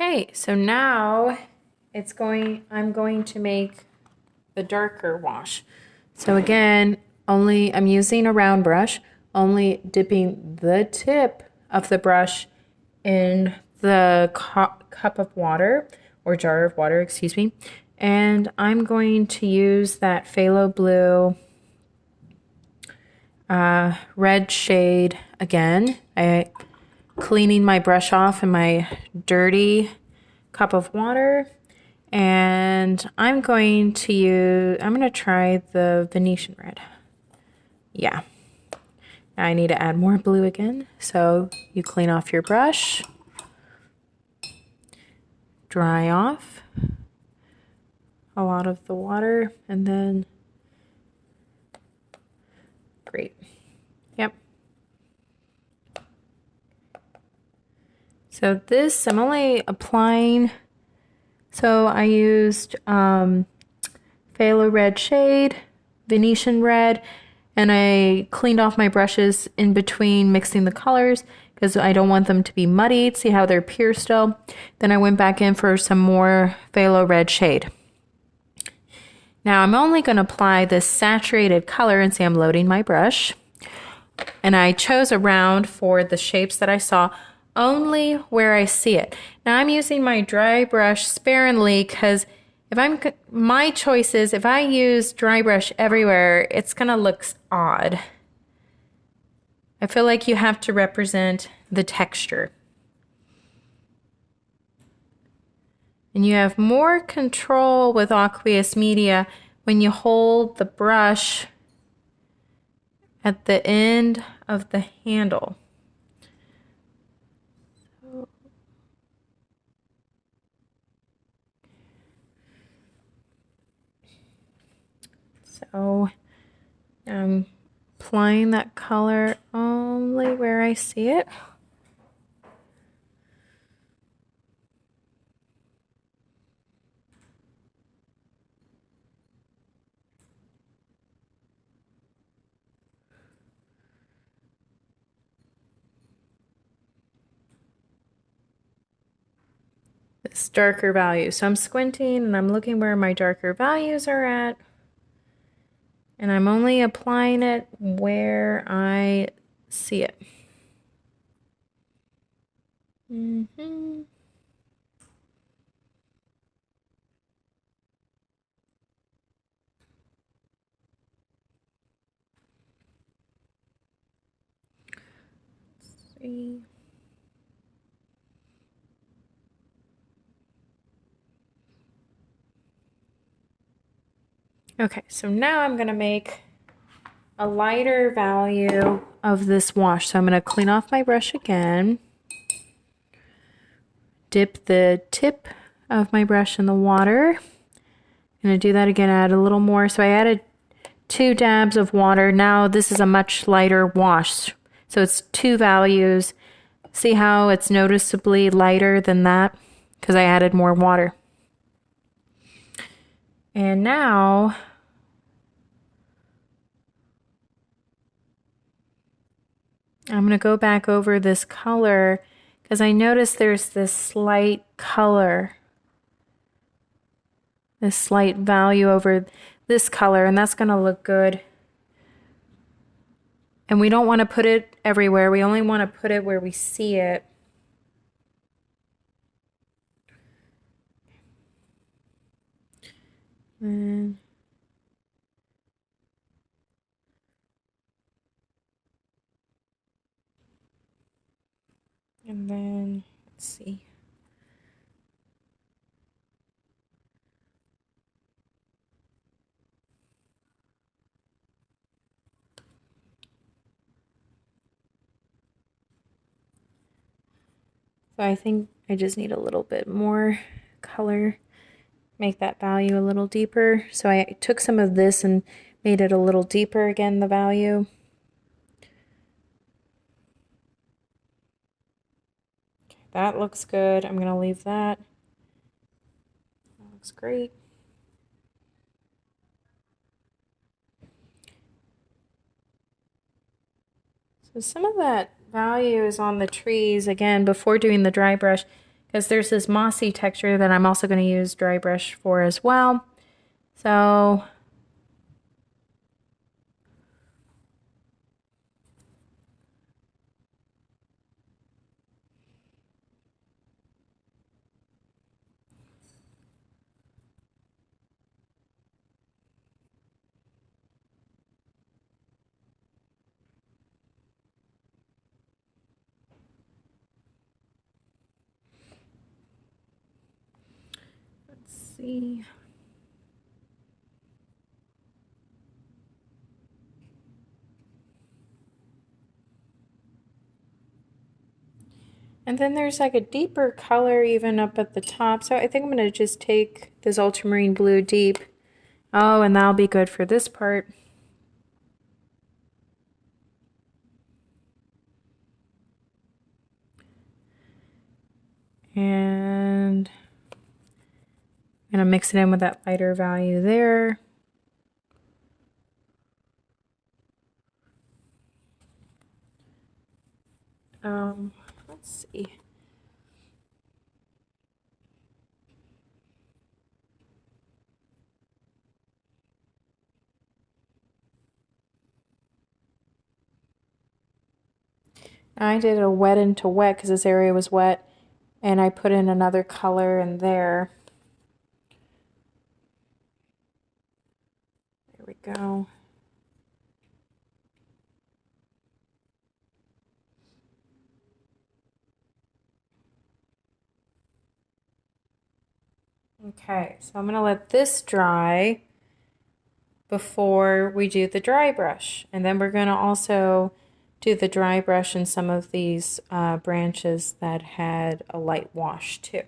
Okay, so now I'm going to make the darker wash. So again, I'm using a round brush, only dipping the tip of the brush in the cup of water, or jar of water, excuse me. And I'm going to use that phthalo blue red shade again. Cleaning my brush off in my dirty cup of water. And I'm going to try the Venetian red. Yeah. I need to add more blue again. So you clean off your brush, dry off a lot of the water, and then, great. Yep. So this, I'm only applying, so I used phthalo red shade, Venetian red, and I cleaned off my brushes in between mixing the colors because I don't want them to be muddied. See how they're pure still? Then I went back in for some more phthalo red shade. Now I'm only going to apply this saturated color, and see I'm loading my brush. And I chose a round for the shapes that I saw, only where I see it. Now I'm using my dry brush sparingly because my choice is if I use dry brush everywhere, it's gonna look odd. I feel like you have to represent the texture. And you have more control with aqueous media when you hold the brush at the end of the handle. So I'm applying that color only where I see it. This darker value. So I'm squinting and I'm looking where my darker values are at. And I'm only applying it where I see it. Mm-hmm. Let's see. Okay, so now I'm going to make a lighter value of this wash. So I'm going to clean off my brush again. Dip the tip of my brush in the water. I'm going to do that again, add a little more. So I added 2 dabs of water. Now this is a much lighter wash. So it's 2 values. See how it's noticeably lighter than that? Because I added more water. And now I'm going to go back over this color because I noticed there's this slight color, this slight value over this color, and that's going to look good. And we don't want to put it everywhere. We only want to put it where we see it. And then, let's see. So I think I just need a little bit more color, make that value a little deeper. So I took some of this and made it a little deeper again, the value. Okay, that looks good. I'm going to leave that. That looks great. So some of that value is on the trees. Again, before doing the dry brush, because there's this mossy texture that I'm also going to use dry brush for as well. So let's see. And then there's like a deeper color even up at the top. So I think I'm going to just take this ultramarine blue deep. Oh, and that'll be good for this part. And I'm going to mix it in with that lighter value there. Let's see. I did a wet into wet because this area was wet, and I put in another color in there. There we go. Okay, so I'm going to let this dry before we do the dry brush. And then we're going to also do the dry brush in some of these branches that had a light wash too.